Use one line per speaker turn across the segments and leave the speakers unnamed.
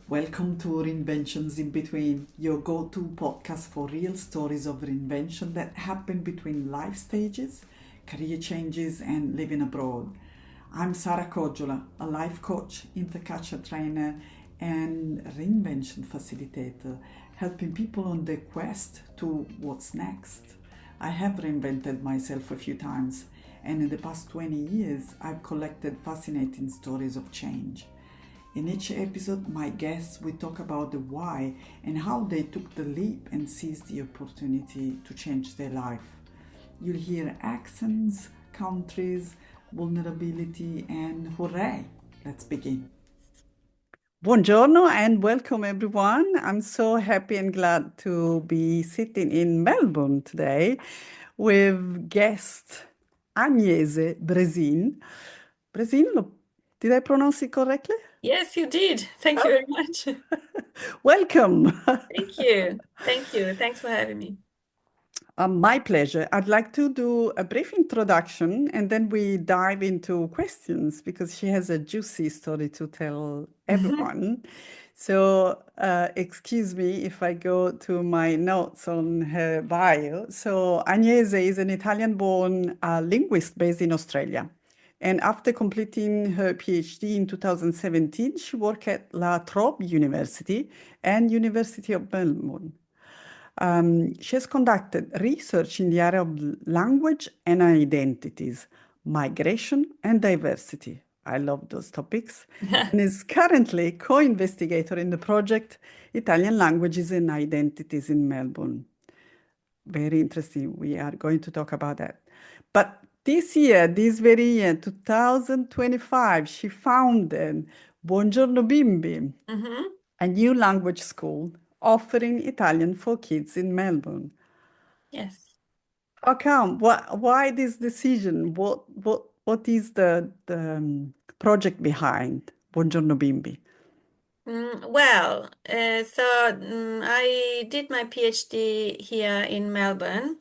Welcome to Reinventions in Between, your go-to podcast for real stories of reinvention that happen between life stages, career changes, and living abroad. I'm Sara Kojola, a life coach, intercultural trainer, and reinvention facilitator, helping people on their quest to what's next. I have reinvented myself a few times, and in the past 20 years, I've collected fascinating stories of change. In each episode, my guests will talk about the why and how they took the leap and seized the opportunity to change their life. You'll hear accents, countries, vulnerability, and hooray! Let's begin. Buongiorno and welcome everyone. I'm so happy and glad to be sitting in Melbourne today with guest Agnese Bresin. Bresin, did I pronounce it correctly?
Yes, you did. Thank you very much.
Welcome.
Thank you. Thank you. Thanks for having me.
My pleasure. I'd like to do a brief introduction and then we dive into questions because she has a juicy story to tell everyone. So, excuse me if I go to my notes on her bio. So, Agnese is an Italian-born linguist based in Australia. And after completing her PhD in 2017, she worked at La Trobe University and University of Melbourne. She has conducted research in the area of language and identities, migration and diversity. I love those topics. And is currently co-investigator in the project Italian Languages and Identities in Melbourne. Very interesting. We are going to talk about that. But this very year, 2025, she founded Buongiorno Bimbi, a new language school offering Italian for kids in Melbourne.
Yes.
How come? Why this decision? What is the project behind Buongiorno Bimbi?
I did my PhD here in Melbourne,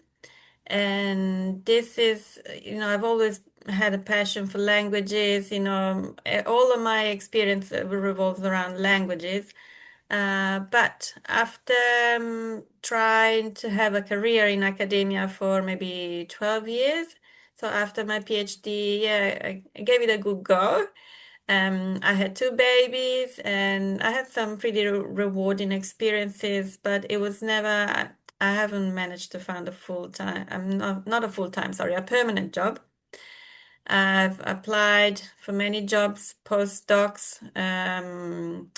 and this is, I've always had a passion for languages. All of my experience revolves around languages. But after trying to have a career in academia for maybe 12 years, so after my PhD, yeah, I gave it a good go. I had two babies and I had some pretty rewarding experiences, but it was never, I haven't managed to find a full-time, I'm not a full-time, sorry, a permanent job. I've applied for many jobs, postdocs, and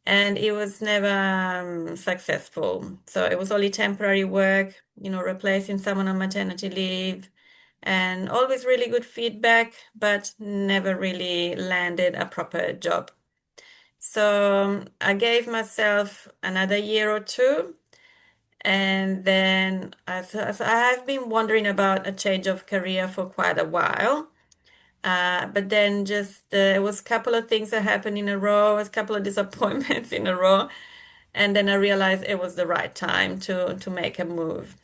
it was never successful. So it was only temporary work, replacing someone on maternity leave, and always really good feedback, but never really landed a proper job. So I gave myself another year or two, and then I've been wondering about a change of career for quite a while. But then just it was a couple of things that happened in a row, a couple of disappointments in a row, and then I realized it was the right time to make a move.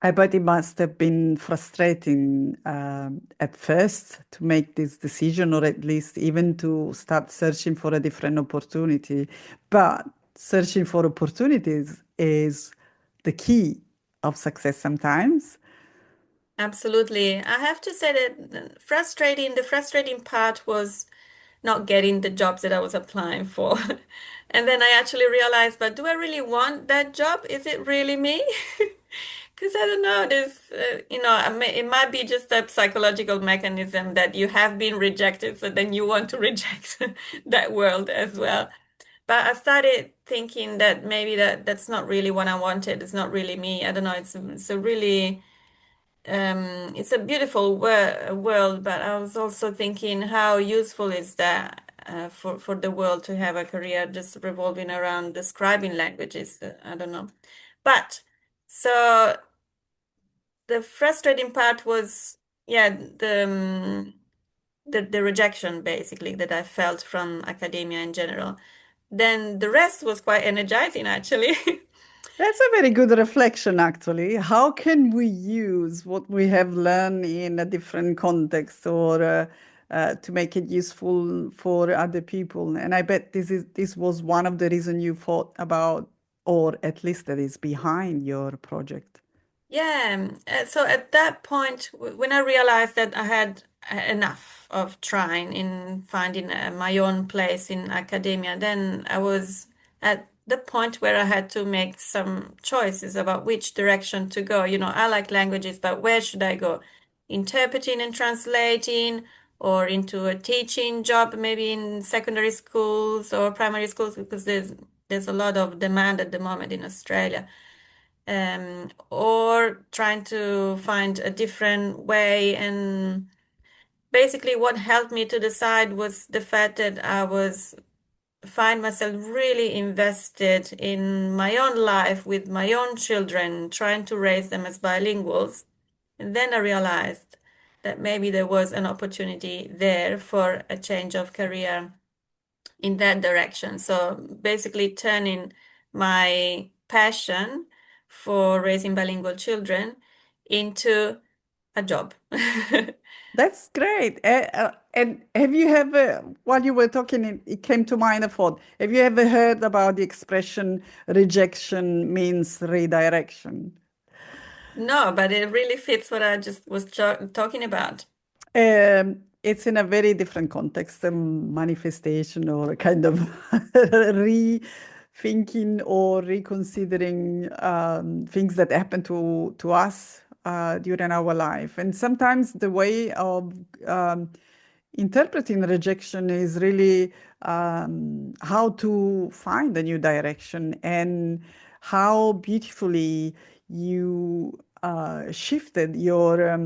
I bet it must have been frustrating at first to make this decision, or at least even to start searching for a different opportunity. But searching for opportunities is the key of success sometimes.
Absolutely. I have to say that the frustrating part was not getting the jobs that I was applying for. And then I actually realized, but do I really want that job? Is it really me? Because I don't know, it might be just a psychological mechanism that you have been rejected, so then you want to reject that world as well. But I started thinking that maybe that's not really what I wanted. It's not really me. I don't know. It's a really it's a beautiful world, but I was also thinking how useful is that for the world to have a career just revolving around describing languages. I don't know. But so the frustrating part was, yeah, the rejection basically that I felt from academia in general. Then the rest was quite energizing, actually.
That's a very good reflection, actually. How can we use what we have learned in a different context or to make it useful for other people. And I bet this was one of the reasons you thought about, or at least that is behind your project.
Yeah, so at that point, when I realized that I had enough of trying in finding my own place in academia, then I was at the point where I had to make some choices about which direction to go. You know, I like languages, but where should I go? Interpreting and translating, or into a teaching job, maybe in secondary schools or primary schools, because there's a lot of demand at the moment in Australia, or trying to find a different way. And basically, what helped me to decide was the fact that I was find myself really invested in my own life with my own children, trying to raise them as bilinguals. And then I realized that maybe there was an opportunity there for a change of career in that direction. So basically, turning my passion for raising bilingual children into a job.
That's great. And have you ever, while you were talking, it came to mind a thought. Have you ever heard about the expression rejection means redirection?
No, but it really fits what I just was talking about.
It's in a very different context, a manifestation or a kind of rethinking or reconsidering things that happen to us during our life. And sometimes the way of interpreting rejection is really how to find a new direction and how beautifully you shifted your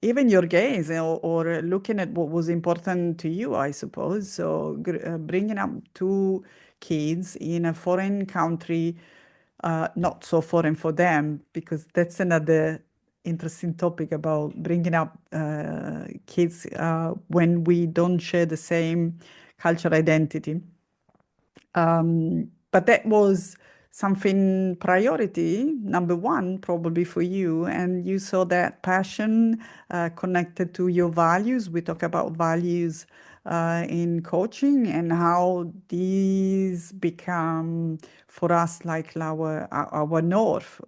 even your gaze or looking at what was important to you, I suppose. So bringing up two kids in a foreign country, not so foreign for them, because that's another interesting topic about bringing up kids when we don't share the same cultural identity. But that was something priority, number one, probably for you. And you saw that passion connected to your values. We talk about values in coaching and how these become for us like our north.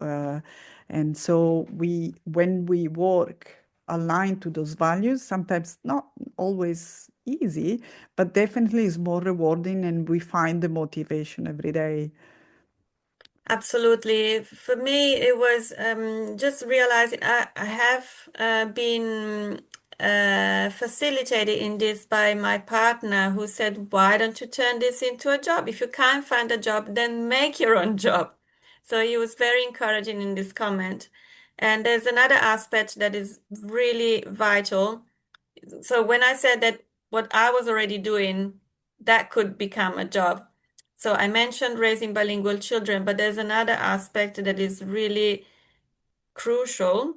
And so when we work aligned to those values, sometimes not always easy, but definitely is more rewarding and we find the motivation every day.
Absolutely. For me, it was just realizing I have been facilitated in this by my partner who said, why don't you turn this into a job? If you can't find a job, then make your own job. So he was very encouraging in this comment. And there's another aspect that is really vital. So when I said that what I was already doing, that could become a job. So I mentioned raising bilingual children, but there's another aspect that is really crucial,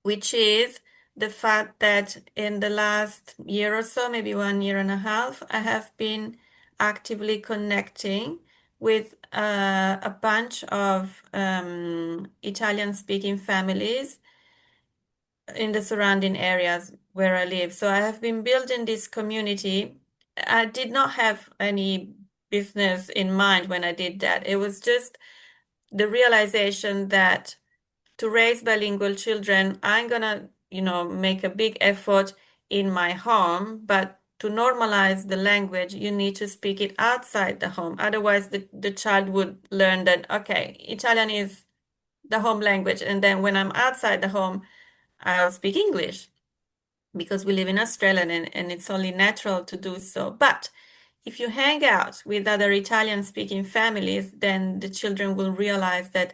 which is the fact that in the last year or so, maybe 1 year and a half, I have been actively connecting with a bunch of Italian-speaking families in the surrounding areas where I live. So I have been building this community. I did not have any business in mind when I did that. It was just the realization that to raise bilingual children, I'm gonna, make a big effort in my home, but to normalize the language, you need to speak it outside the home. Otherwise, the child would learn that, okay, Italian is the home language. And then when I'm outside the home, I'll speak English because we live in Australia and it's only natural to do so. But if you hang out with other Italian speaking families, then the children will realize that,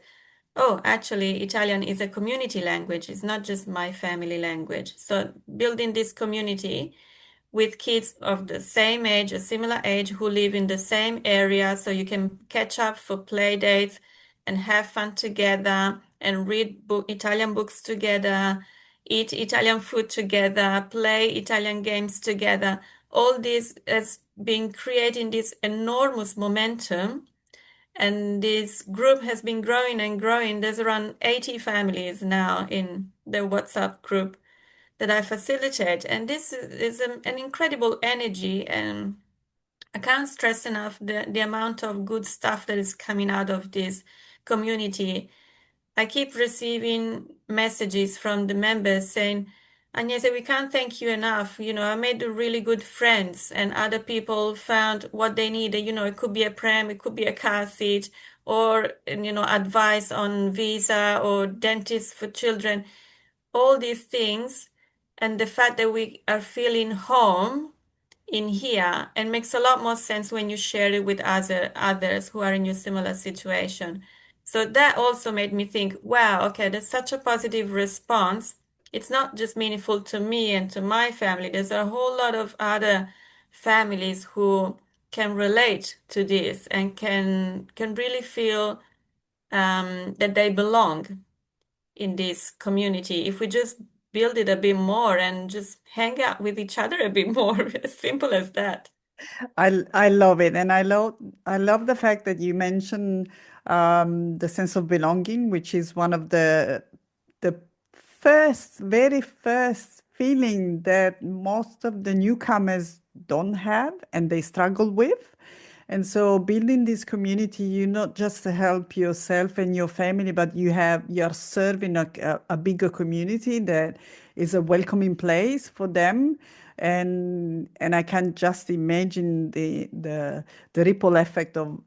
oh, actually, Italian is a community language. It's not just my family language. So building this community with kids of the same age, a similar age, who live in the same area, so you can catch up for play dates and have fun together and read Italian books together, eat Italian food together, play Italian games together. All this has been creating this enormous momentum, and this group has been growing and growing. There's around 80 families now in the WhatsApp group. that I facilitate. And this is an incredible energy. And I can't stress enough the amount of good stuff that is coming out of this community. I keep receiving messages from the members saying, Agnese, we can't thank you enough. I made really good friends, and other people found what they needed. It could be a pram, it could be a car seat, or, advice on visa or dentist for children, all these things. And the fact that we are feeling home in here and makes a lot more sense when you share it with others who are in your similar situation. So that also made me think, wow, okay, there's such a positive response. It's not just meaningful to me and to my family. There's a whole lot of other families who can relate to this and can really feel that they belong in this community. If we just build it a bit more and just hang out with each other a bit more, as simple as that.
I love it, and I love the fact that you mentioned the sense of belonging, which is one of the very first feeling that most of the newcomers don't have and they struggle with. And so building this community, you not just help yourself and your family, but you're serving a bigger community that is a welcoming place for them. And I can just imagine the ripple effect of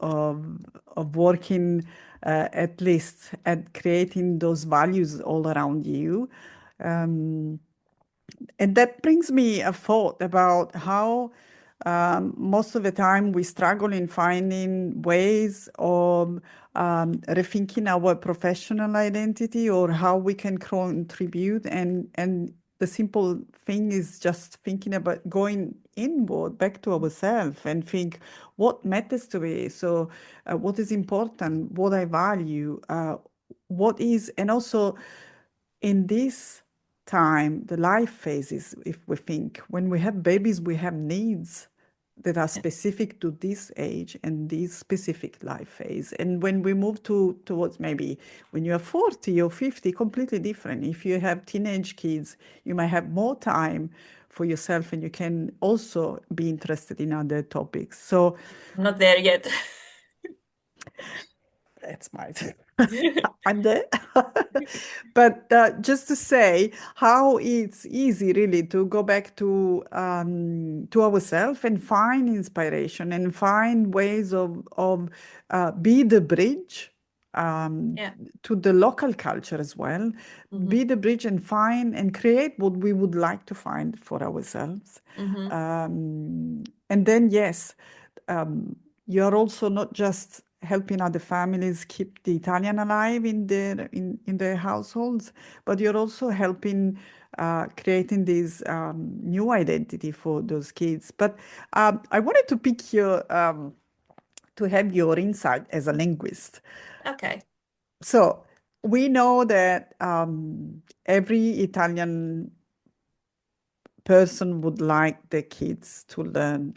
working at least at creating those values all around you. Um, and that brings me a thought about how most of the time we struggle in finding ways of rethinking our professional identity or how we can contribute. And the simple thing is just thinking about going inward, back to ourselves, and think what matters to me. So, what is important, what I value, what is, and also in this time, the life phases, if we think, when we have babies, we have needs that are
Yeah.
specific to this age and this specific life phase. And when we move towards maybe when you are 40 or 50, completely different. If you have teenage kids, you might have more time for yourself and you can also be interested in other topics. So
I'm not there yet.
that's my I'm there. But just to say how it's easy really to go back to ourselves and find inspiration and find ways of be the bridge um,
Yeah.
to the local culture as well,
Hmm.
be the bridge and find and create what we would like to find for ourselves.
Hmm.
And then, yes, um, you're also not just helping other families keep the Italian alive in their households, but you're also helping creating this new identity for those kids. But I wanted to pick your to have your insight as a linguist.
Okay.
So we know that every Italian person would like their kids to learn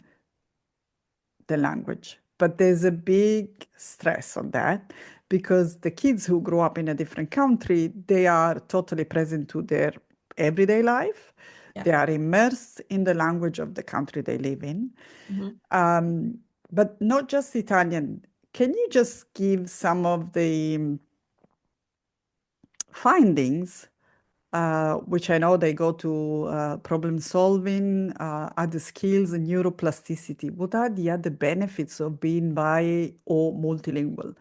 the language. But there's a big stress on that because the kids who grow up in a different country, they are totally present to their everyday life.
Yeah.
They are immersed in the language of the country they live in.
Hmm.
Um, but not just Italian. Can you just give some of the findings, which I know they go to problem solving, other skills, and neuroplasticity? What are the other benefits of being bi or multilingual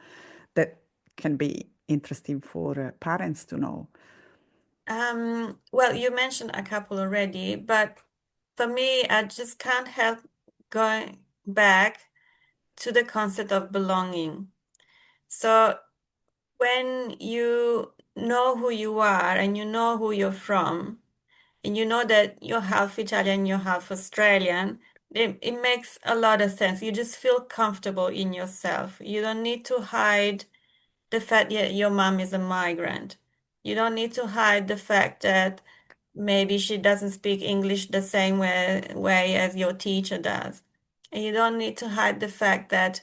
that can be interesting for parents to know?
Well, you mentioned a couple already, but for me, I just can't help going back to the concept of belonging. So when you know who you are and you know who you're from, and you know that you're half Italian, you're half Australian, it makes a lot of sense. You just feel comfortable in yourself. You don't need to hide the fact that your mom is a migrant. You don't need to hide the fact that maybe she doesn't speak English the same way as your teacher does. And you don't need to hide the fact that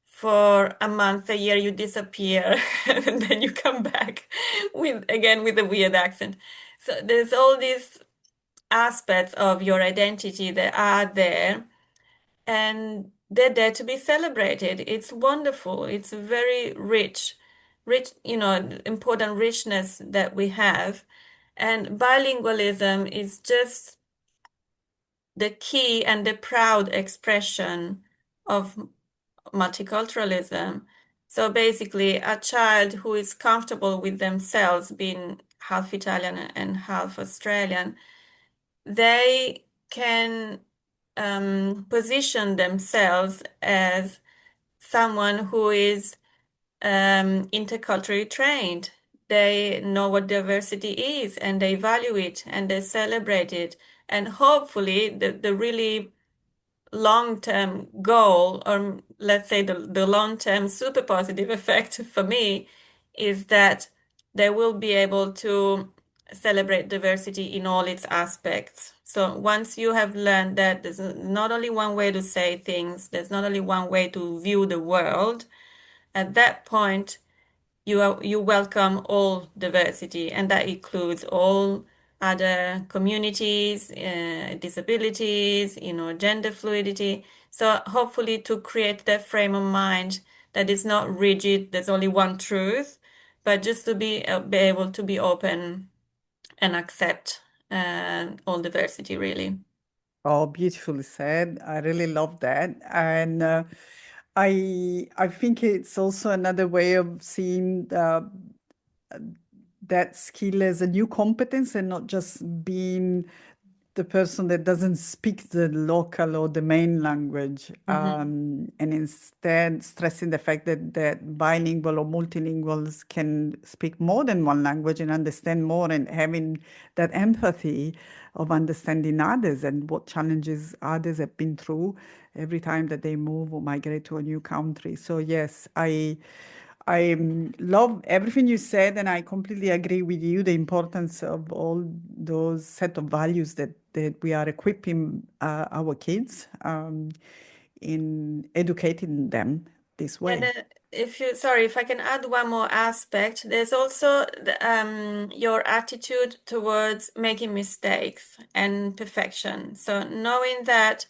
for a month, a year, you disappear and then you come back with a weird accent. So there's all these aspects of your identity that are there, and they're there to be celebrated. It's wonderful. It's very rich, important richness that we have. And bilingualism is just the key and the proud expression of multiculturalism. So basically, a child who is comfortable with themselves being half Italian and half Australian, they can position themselves as someone who is interculturally trained. They know what diversity is and they value it and they celebrate it. And hopefully, the really long-term goal, or let's say the long-term super positive effect for me, is that they will be able to celebrate diversity in all its aspects. So once you have learned that there's not only one way to say things, there's not only one way to view the world, at that point you welcome all diversity, and that includes all other communities, disabilities, gender fluidity. So hopefully to create that frame of mind that is not rigid, there's only one truth, but just to be able to be open and accept all diversity, really.
Oh, beautifully said. I really love that. And I think it's also another way of seeing that skill as a new competence and not just being the person that doesn't speak the local or the main language,
Mhm.
and instead stressing the fact that bilingual or multilinguals can speak more than one language and understand more, and having that empathy of understanding others and what challenges others have been through every time that they move or migrate to a new country. So yes, I love everything you said, and I completely agree with you. The importance of all those set of values that we are equipping our kids in educating them this
And
way.
sorry, if I can add one more aspect, there's also your attitude towards making mistakes and perfection. So knowing that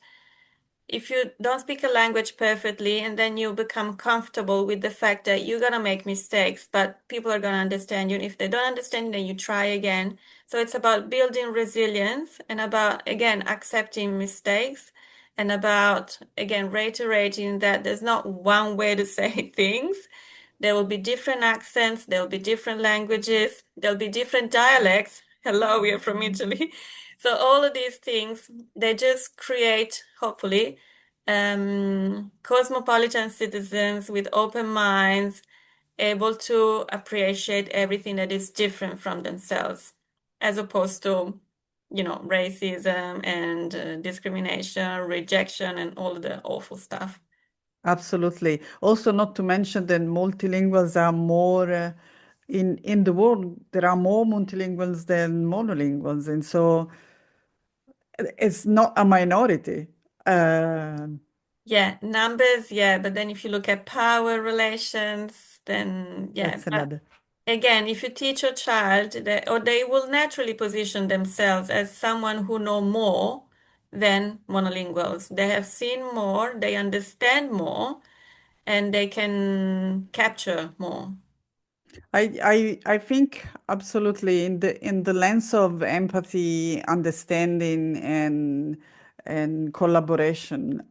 if you don't speak a language perfectly and then you become comfortable with the fact that you're gonna make mistakes, but people are gonna understand you. And if they don't understand, then you try again. So it's about building resilience and about, again, accepting mistakes and about, again, reiterating that there's not one way to say things. There will be different accents, there will be different languages, there'll be different dialects. Hello, we are from Italy. So all of these things, they just create, hopefully, cosmopolitan citizens with open minds, able to appreciate everything that is different from themselves, as opposed to, racism and discrimination, rejection, and all the awful stuff.
Absolutely. Also, not to mention that multilinguals are more in the world. There are more multilinguals than monolinguals, and so it's not a minority. Uh,
Yeah, numbers, yeah, but then if you look at power relations, then yeah.
that's
But
another.
again, if you teach your child that, or they will naturally position themselves as someone who know more than monolinguals. They have seen more, they understand more, and they can capture more.
I think absolutely in the lens of empathy, understanding, and collaboration.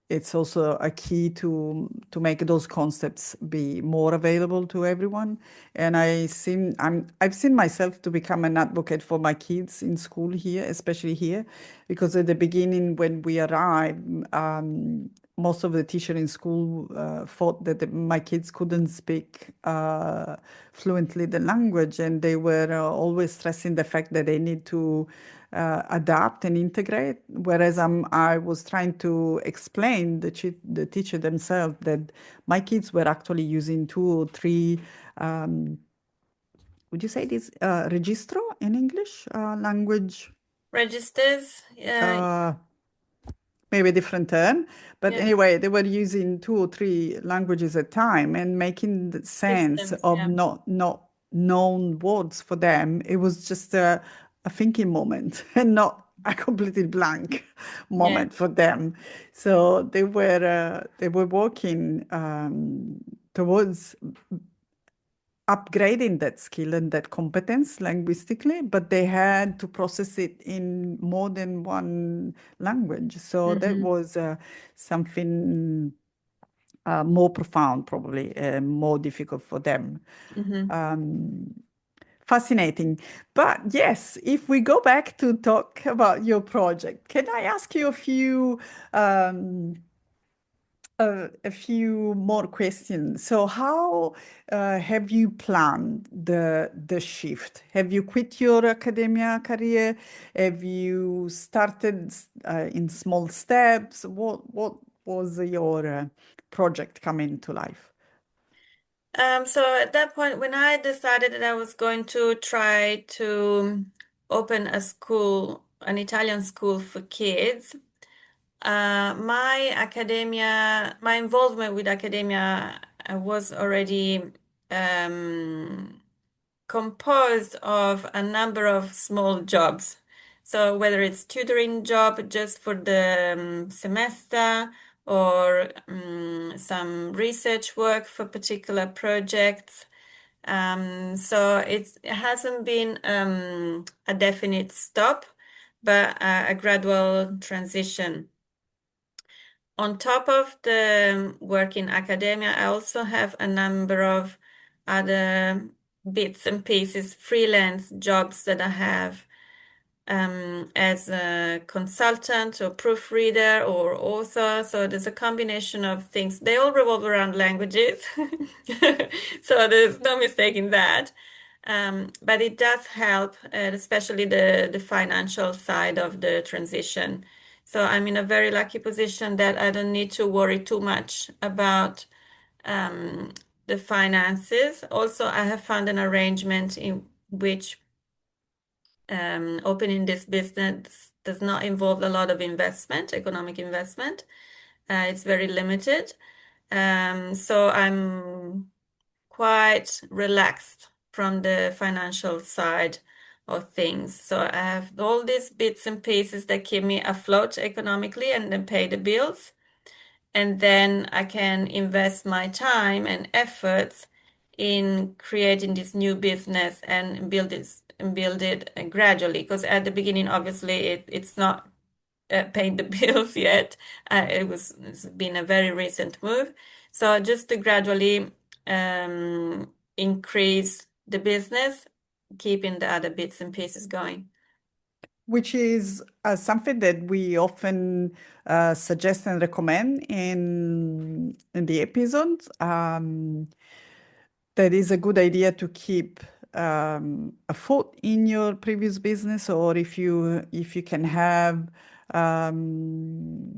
It's also a key to make those concepts be more available to everyone. And I've seen myself to become an advocate for my kids in school here, especially here, because at the beginning when we arrived, most of the teacher in school thought that my kids couldn't speak fluently the language, and they were always stressing the fact that they need to adapt and integrate. Whereas I was trying to explain the teacher themselves that my kids were actually using two or three. Would you say this registro in English language?
Registers,
Uh, Maybe a different term. But
yeah,
anyway, they were using two or three languages at a time and making the sense
systems,
of
yeah.
not known words for them. It was just a thinking moment and not a completely blank
Yeah.
moment for them. So they were working towards upgrading that skill and that competence linguistically, but they had to process it in more than one language. So that
Hmm.
was something more profound, probably more difficult for them.
Hmm.
Um, Fascinating. But yes, if we go back to talk about your project, can I ask you um, a few more questions? So, how have you planned the shift? Have you quit your academia career? Have you started in small steps? What was your project coming to life?
So at that point, when I decided that I was going to try to open a school, an Italian school for kids, my involvement with academia was already um, composed of a number of small jobs. So whether it's tutoring job just for the semester or some research work for particular projects. So it hasn't been a definite stop, but a gradual transition. On top of the work in academia, I also have a number of other bits and pieces, freelance jobs that I have as a consultant or proofreader or author. So there's a combination of things. They all revolve around languages. So there's no mistake in that. But it does help, especially the financial side of the transition. So I'm in a very lucky position that I don't need to worry too much about um, the finances. Also, I have found an arrangement in which opening this business does not involve a lot of investment, economic investment. It's very limited. So I'm quite relaxed from the financial side of things. So I have all these bits and pieces that keep me afloat economically and then pay the bills. And then I can invest my time and efforts in creating this new business and build it gradually. Because at the beginning, obviously, it's not paying the bills yet. It's been a very recent move. So just to gradually increase the business, keeping the other bits and pieces going.
Which is something that we often suggest and recommend in the episodes. That is a good idea to keep a foot in your previous business, or if you can have um,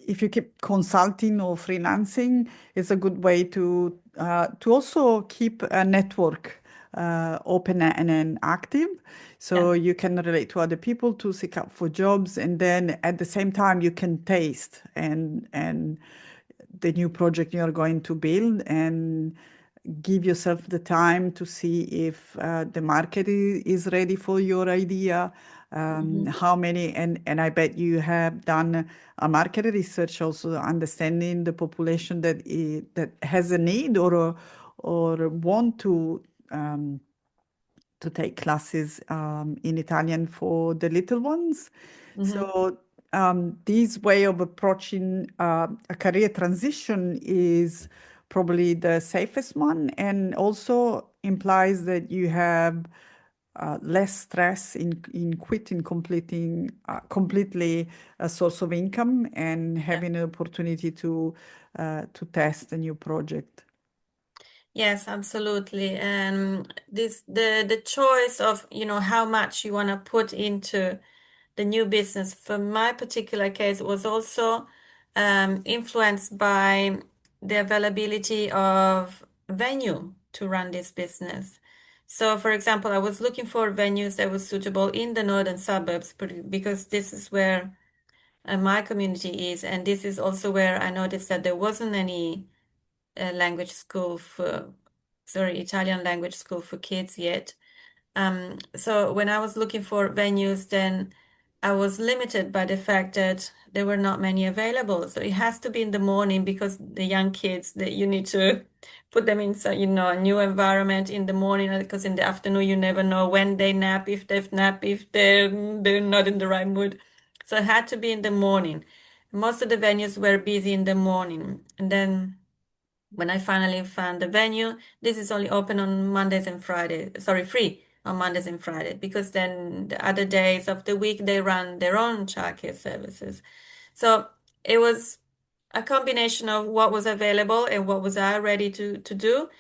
if you keep consulting or freelancing, it's a good way to also keep a network open and active,
Yeah.
so you can relate to other people to seek out for jobs, and then at the same time you can taste and the new project you're going to build, and give yourself the time to see if the market is ready for your idea.
Mhm.
How many, and I bet you have done a market research also, understanding the population that has a need or want um, to take classes in Italian for the little ones.
Mhm.
So this way of approaching a career transition is probably the safest one, and also implies that you have less stress in quitting, completing completely a source of income and
Yeah.
having an opportunity to test a new project.
Yes, absolutely. And the choice of, how much you want to put into the new business for my particular case was also influenced by the availability of venue to run this business. So, for example, I was looking for venues that were suitable in the northern suburbs because this is where my community is, and this is also where I noticed that there wasn't any language school for, sorry, Italian language school for kids yet. So when I was looking for venues, then I was limited by the fact that there were not many available. So it has to be in the morning because the young kids that you need to put them in, so, a new environment in the morning because in the afternoon you never know when they nap, if they've napped, if they're not in the right mood. So it had to be in the morning. Most of the venues were busy in the morning. And then when I finally found the venue, this is only open on Mondays and Fridays. Sorry, free on Mondays and Fridays because then the other days of the week they run their own childcare services. So it was a combination of what was available and what was I ready to do.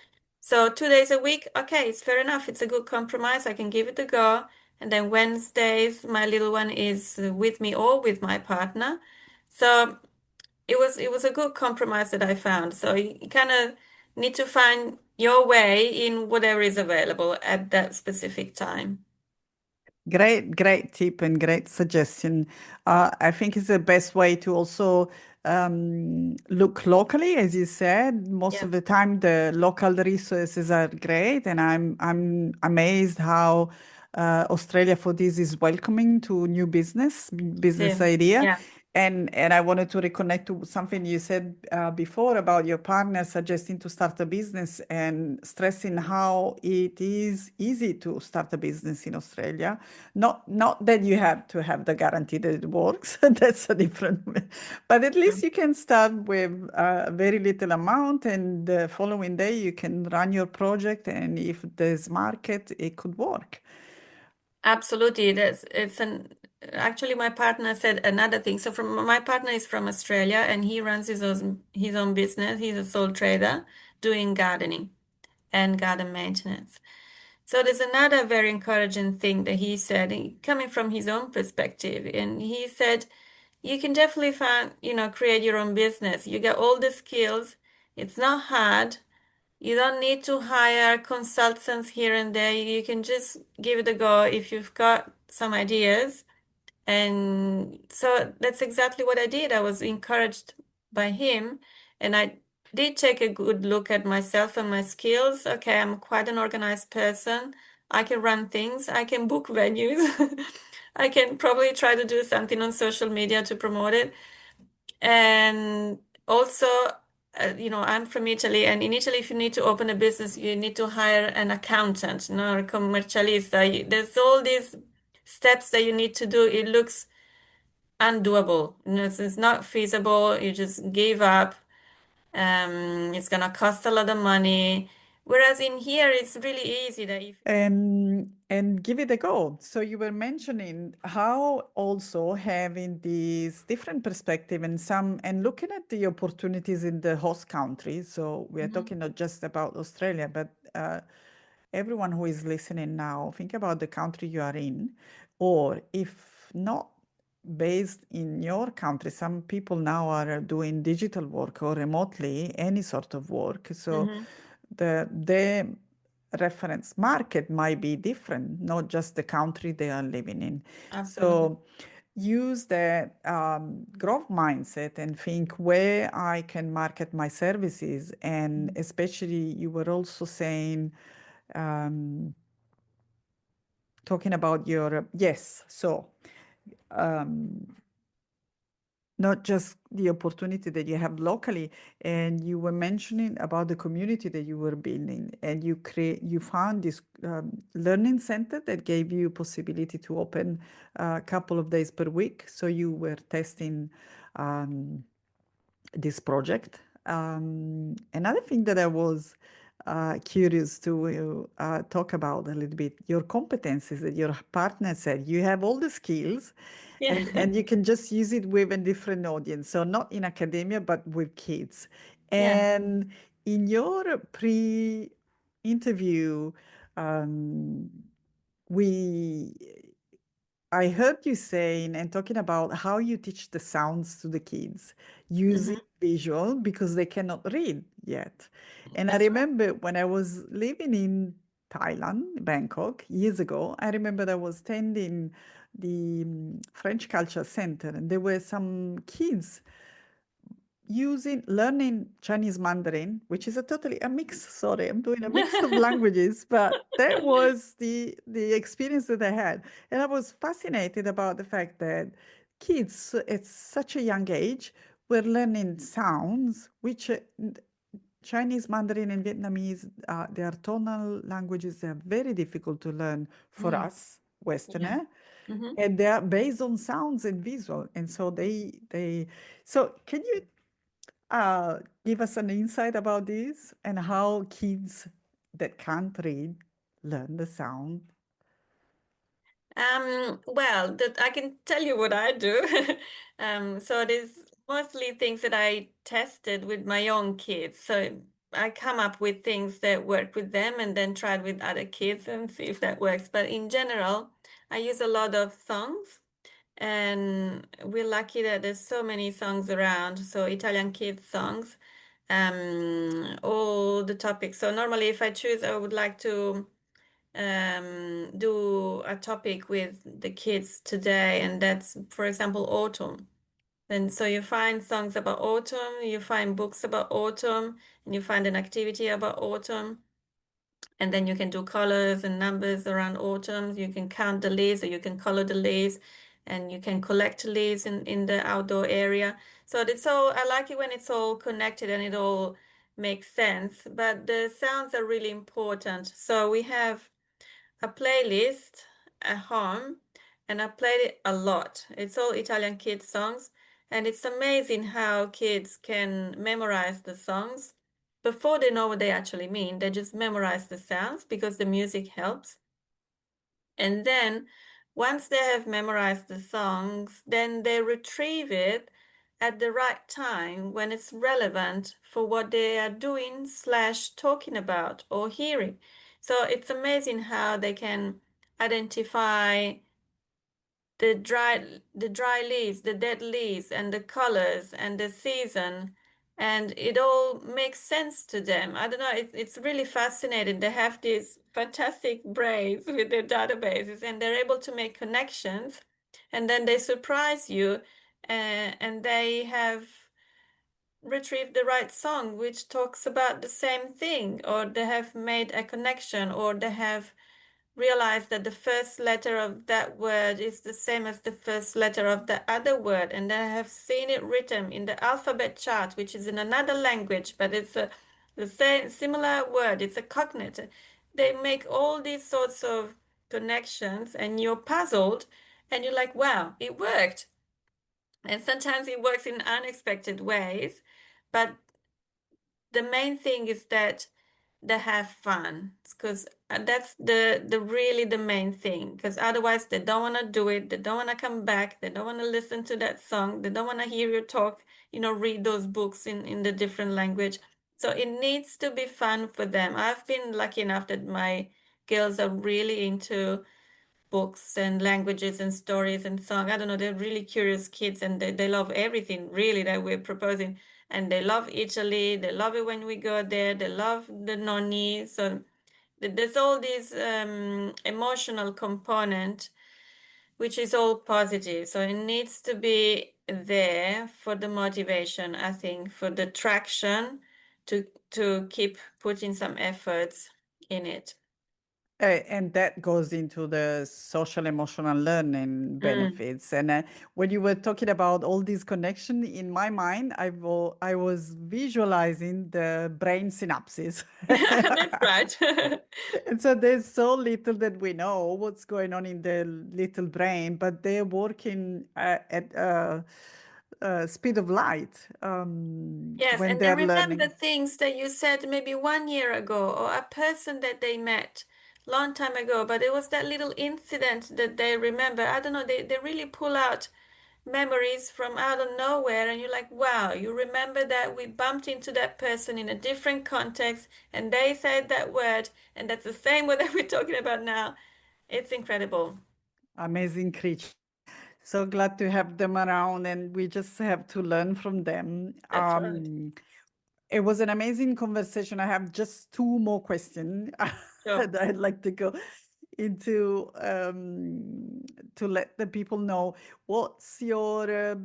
So 2 days a week, okay, it's fair enough. It's a good compromise. I can give it a go. And then Wednesdays, my little one is with me or with my partner. So it was a good compromise that I found. So you kind of need to find your way in whatever is available at that specific time.
Great, great tip and great suggestion. I think it's the best way to also look locally, as you said. Most
Yeah,
of the time, the local resources are great, and I'm amazed how Australia for this is welcoming to new business
same.
idea.
Yeah,
And I wanted to reconnect to something you said before about your partner suggesting to start a business and stressing how it is easy to start a business in Australia. Not that you have to have the guarantee that it works. That's a different, but at least you can start with a very little amount, and the following day you can run your project, and if there's market, it could work.
absolutely. That's it's an actually my partner said another thing. So from my partner is from Australia and he runs his own business. He's a sole trader doing gardening and garden maintenance. So there's another very encouraging thing that he said, coming from his own perspective. And he said, you can definitely find, create your own business. You get all the skills. It's not hard. You don't need to hire consultants here and there. You can just give it a go if you've got some ideas. And so that's exactly what I did. I was encouraged by him, and I did take a good look at myself and my skills. Okay, I'm quite an organized person. I can run things, I can book venues. I can probably try to do something on social media to promote it. And also, I'm from Italy, and in Italy, if you need to open a business, you need to hire an accountant, a commercialista. There's all these steps that you need to do. It looks undoable. It's not feasible. You just give up. It's gonna cost a lot of money. Whereas in here, it's really easy that if
And give it a go. So you were mentioning how also having this different perspective and looking at the opportunities in the host country. So we are
Mhm,
talking not just about Australia, but everyone who is listening now, think about the country you are in, or if not based in your country, some people now are doing digital work or remotely, any sort of work. So
mhm,
the reference market might be different, not just the country they are living in.
absolutely.
So use that growth mindset and think where I can market my services. And especially, you were also saying, um, talking about your, yes, so um, not just the opportunity that you have locally, and you were mentioning about the community that you were building, and you found this learning center that gave you possibility to open a couple of days per week, so you were testing um, this project. Another thing that I was curious to talk about a little bit, your competencies that your partner said you have all the skills,
Yeah.
and you can just use it with a different audience. So not in academia, but with kids.
Yeah.
And in your pre-interview, um, we I heard you saying and talking about how you teach the sounds to the kids using
Mhm.
visual because they cannot read yet. And I
That's right.
remember when I was living in Thailand, Bangkok, years ago, I remember I was attending the French Culture Center, and there were some kids using learning Chinese Mandarin, which is a totally a mix. Sorry, I'm doing a mix of languages, but that was the experience that I had, and I was fascinated about the fact that kids at such a young age were learning sounds, which Chinese Mandarin and Vietnamese, they are tonal languages. They are very difficult to learn for
Mm,
us,
yeah.
Westerner,
Hmm.
and they are based on sounds and visual. And so so can you give us an insight about this and how kids that can't read learn the sound?
Well, that I can tell you what I do. So it is mostly things that I tested with my own kids. So I come up with things that work with them and then try it with other kids and see if that works. But in general, I use a lot of songs, and we're lucky that there's so many songs around. So Italian kids songs, all the topics. So normally, if I choose, I would like to do a topic with the kids today, and that's, for example, autumn. And so you find songs about autumn, you find books about autumn, and you find an activity about autumn. And then you can do colors and numbers around autumn. You can count the leaves, or you can color the leaves, and you can collect leaves in the outdoor area. So it's all, I like it when it's all connected and it all makes sense. But the sounds are really important. So we have a playlist at home, and I played it a lot. It's all Italian kids songs, and it's amazing how kids can memorize the songs before they know what they actually mean. They just memorize the sounds because the music helps. And then once they have memorized the songs, then they retrieve it at the right time when it's relevant for what they are doing slash talking about or hearing. So it's amazing how they can identify the dry leaves, the dead leaves, and the colors and the season, and it all makes sense to them. I don't know, it's really fascinating. They have these fantastic brains with their databases, and they're able to make connections, and then they surprise you, and they have retrieved the right song which talks about the same thing, or they have made a connection, or they have realize that the first letter of that word is the same as the first letter of the other word, and I have seen it written in the alphabet chart, which is in another language, but it's the same similar word. It's a cognate. They make all these sorts of connections, and you're puzzled, and you're like, "Wow, it worked!" And sometimes it works in unexpected ways, but the main thing is that they have fun, because that's the really the main thing, because otherwise they don't want to do it, they don't want to come back, they don't want to listen to that song, they don't want to hear you talk, read those books in the different language. So it needs to be fun for them. I've been lucky enough that my girls are really into books and languages and stories and song. I don't know, they're really curious kids, and they love everything really that we're proposing. And they love Italy. They love it when we go there. They love the nonni. So there's all this emotional component, which is all positive. So it needs to be there for the motivation, I think, for the traction to keep putting some efforts in it.
And that goes into the social emotional learning
Mm.
benefits. And when you were talking about all these connection in my mind, I was visualizing the brain synapses.
That's right.
And so there's so little that we know what's going on in the little brain, but they're working at speed of light
Yes,
when
and they
they're
remember
learning.
things that you said maybe 1 year ago, or a person that they met long time ago, but it was that little incident that they remember. I don't know, they really pull out memories from out of nowhere, and you're like, wow, you remember that we bumped into that person in a different context, and they said that word, and that's the same word that we're talking about now. It's incredible.
Amazing creature. So glad to have them around, and we just have to learn from them.
That's right.
It was an amazing conversation. I have just two more questions
Sure.
that I'd like to go. into to let the people know what's your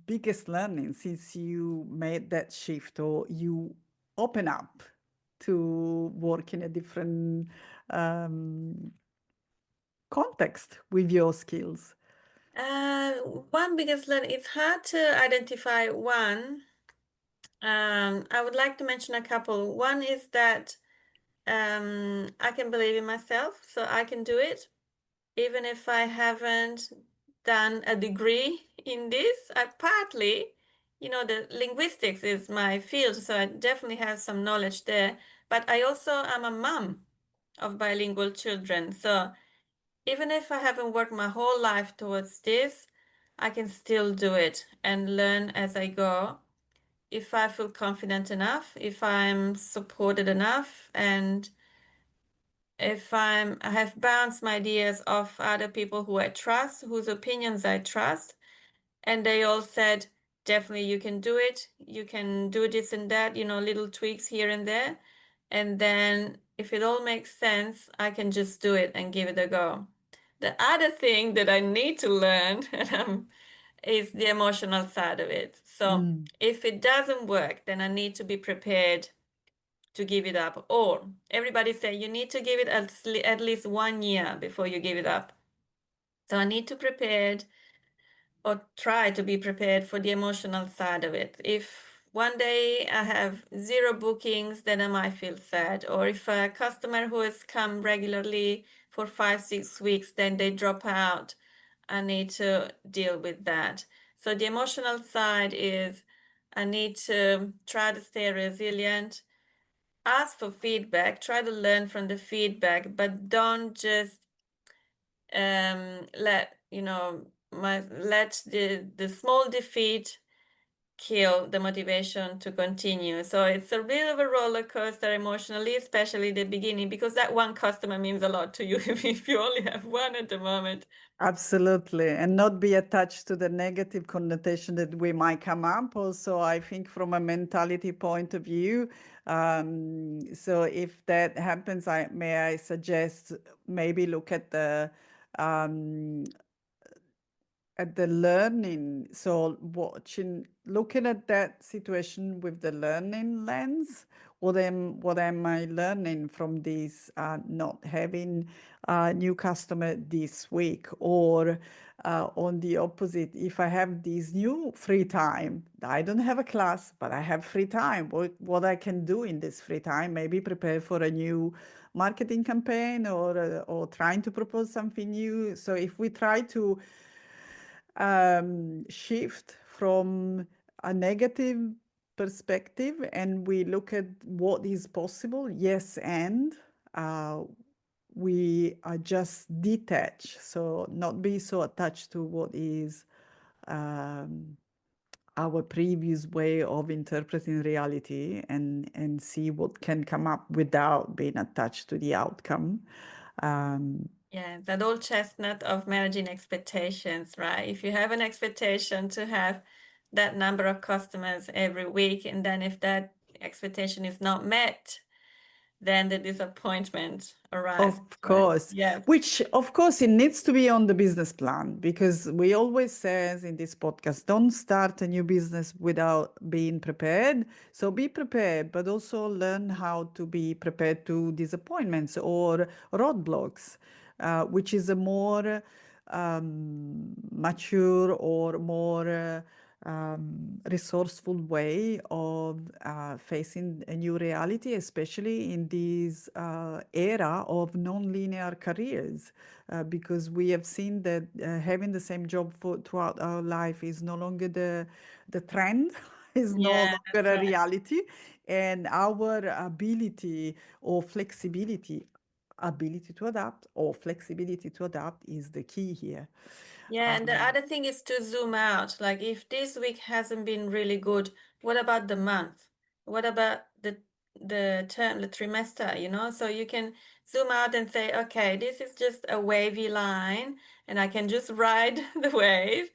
biggest learning since you made that shift or you open up to work in a different um, context with your skills.
Uh, One biggest learning, it's hard to identify one. I would like to mention a couple. One is that I can believe in myself, so I can do it. Even if I haven't done a degree in this, I partly, the linguistics is my field, so I definitely have some knowledge there. But I also am a mom of bilingual children. So even if I haven't worked my whole life towards this, I can still do it and learn as I go. If I feel confident enough, if I'm supported enough, and if I have bounced my ideas off other people who I trust, whose opinions I trust, and they all said, definitely you can do it, you can do this and that, little tweaks here and there. And then if it all makes sense, I can just do it and give it a go. The other thing that I need to learn is the emotional side of it. So
Mm,
if it doesn't work, then I need to be prepared to give it up. Or everybody say you need to give it at least 1 year before you give it up. So I need to prepare or try to be prepared for the emotional side of it. If one day I have zero bookings, then I might feel sad. Or if a customer who has come regularly for 5, 6 weeks, then they drop out, I need to deal with that. So the emotional side is I need to try to stay resilient, ask for feedback, try to learn from the feedback, but don't just let let the small defeat kill the motivation to continue. So it's a bit of a roller coaster emotionally, especially the beginning, because that one customer means a lot to you if you only have one at the moment.
absolutely. And not be attached to the negative connotation that we might come up. Also, I think from a mentality point of view, so if that happens, I suggest maybe look um, at the learning. So looking at that situation with the learning lens, what am I learning from this not having a new customer this week? Or on the opposite, if I have this new free time, I don't have a class, but I have free time. What I can do in this free time, maybe prepare for a new marketing campaign or trying to propose something new. So if we try to shift from a negative perspective and we look at what is possible, yes, and uh, we are just detached, so not be so attached to what is um, our previous way of interpreting reality and see what can come up without being attached to the outcome. Um,
Yeah, that old chestnut of managing expectations, right? If you have an expectation to have that number of customers every week, and then if that expectation is not met, then the disappointment arises,
Of
right?
course,
Yeah.
which of course it needs to be on the business plan because we always says in this podcast, don't start a new business without being prepared. So be prepared, but also learn how to be prepared to disappointments or roadblocks, which is a more mature or more resourceful way of facing a new reality, especially in this era of non-linear careers, because we have seen that having the same job throughout our life is no longer the trend, is no
Yeah,
longer
that's
a
right.
reality, and our ability or flexibility, ability to adapt or flexibility to adapt is the key here.
Yeah, and the
Um,
other thing is to zoom out. Like if this week hasn't been really good, what about the month? What about the term, the trimester, So you can zoom out and say, okay, this is just a wavy line and I can just ride the wave.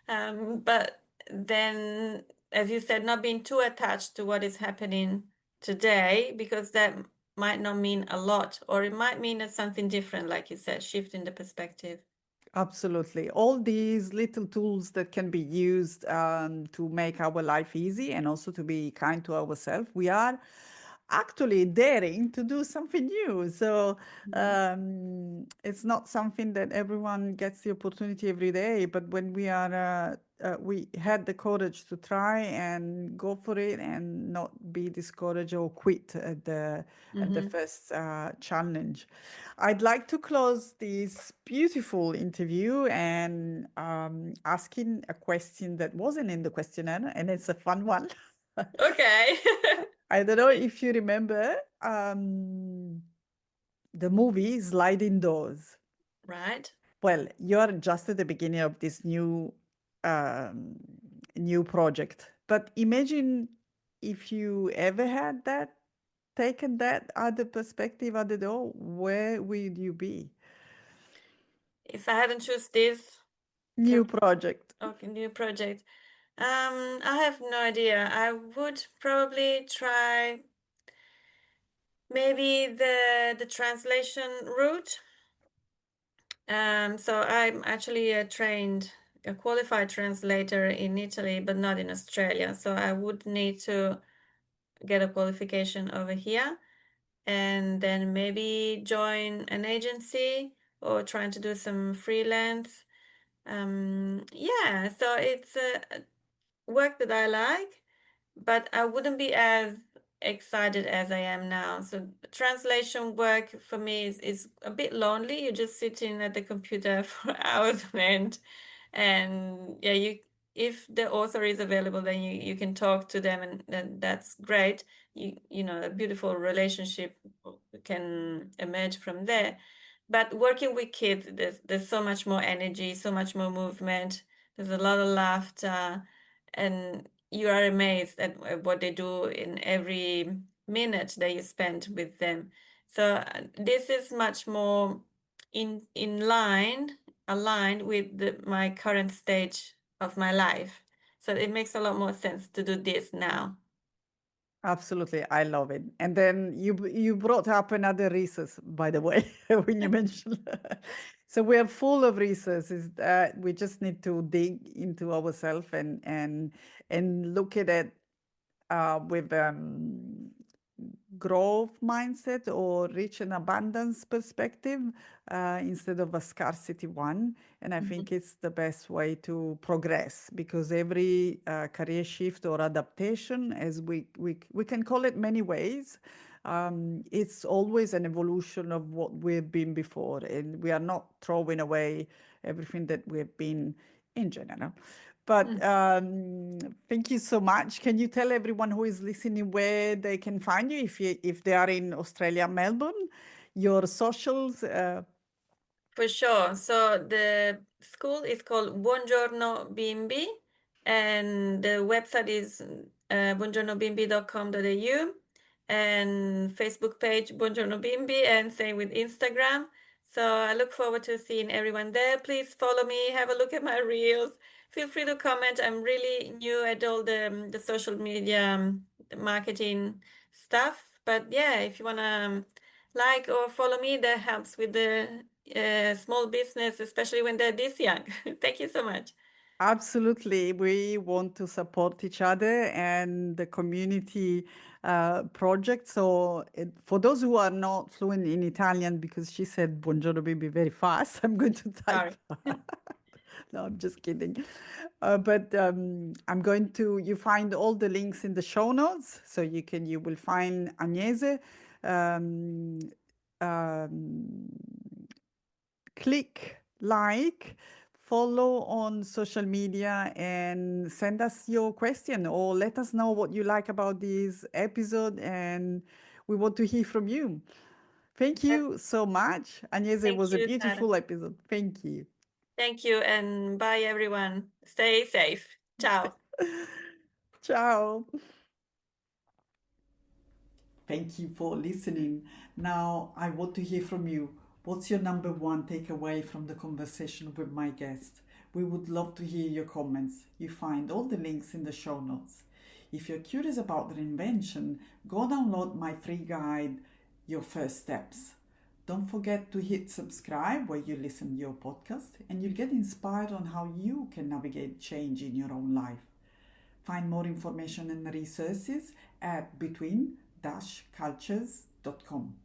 But then, as you said, not being too attached to what is happening today because that might not mean a lot, or it might mean something different, like you said, shift in the perspective.
Absolutely. All these little tools that can be used to make our life easy and also to be kind to ourselves. We are actually daring to do something new. So
Mhm.
it's not something that everyone gets the opportunity every day. But when we had the courage to try and go for it and not be discouraged or quit at the
Mhm.
first challenge. I'd like to close this beautiful interview and asking a question that wasn't in the questionnaire, and it's a fun one.
Okay.
I don't know if you remember the movie Sliding Doors.
Right.
Well, you're just at the beginning of this um, new project, but imagine if you ever had that, taken that other perspective at the door, where would you be?
If I hadn't choose this
New
career,
project.
okay, new project, I have no idea. I would probably try maybe the translation route. So I'm actually a qualified translator in Italy, but not in Australia. So I would need to get a qualification over here and then maybe join an agency or trying to do some freelance. Yeah, so it's a work that I like, but I wouldn't be as excited as I am now. So translation work for me is a bit lonely. You're just sitting at the computer for hours on end. And yeah, you if the author is available, then you can talk to them and then that's great. You know, a beautiful relationship can emerge from there. But working with kids, there's so much more energy, so much more movement. There's a lot of laughter, and you are amazed at what they do in every minute that you spend with them. So this is much more in line, aligned with my current stage of my life. So it makes a lot more sense to do this now.
Absolutely, I love it. And then you brought up another resource, by the way, when you mentioned. So we are full of resources that we just need to dig into ourselves and look at it with growth mindset or rich and abundance perspective instead of a scarcity one. And I think
Mhm.
it's the best way to progress because every career shift or adaptation, as we can call it many ways, it's always an evolution of what we've been before. And we are not throwing away everything that we've been in general. But
Mm.
thank you so much. Can you tell everyone who is listening where they can find you if they are in Australia, Melbourne, your socials?
For sure. So the school is called Buongiorno Bimbi, and the website is buongiornobimbi.com.au, and Facebook page Buongiorno Bimbi, and same with Instagram. So I look forward to seeing everyone there. Please follow me, have a look at my reels. Feel free to comment. I'm really new at all the social media marketing stuff. But yeah, if you wanna like or follow me, that helps with the small business, especially when they're this young. Thank you so much.
Absolutely. We want to support each other and the community project. So, for those who are not fluent in Italian, because she said buongiorno baby very fast, I'm going to type.
Sorry.
No, I'm just kidding. But I'm going to, you find all the links in the show notes. So you will find Agnese. Um, um, Click like, follow on social media, and send us your question or let us know what you like about this episode. And we want to hear from you. Thank you so much. Agnese, it
Thank
was a
you, Tara.
beautiful episode. Thank you.
Thank you, and bye, everyone. Stay safe. Ciao.
Ciao. Thank you for listening. Now, I want to hear from you. What's your number one takeaway from the conversation with my guest? We would love to hear your comments. You find all the links in the show notes. If you're curious about reinvention, go download my free guide, your first steps. Don't forget to hit subscribe where you listen to your podcast, and you'll get inspired on how you can navigate change in your own life. Find more information and resources at between-cultures.com.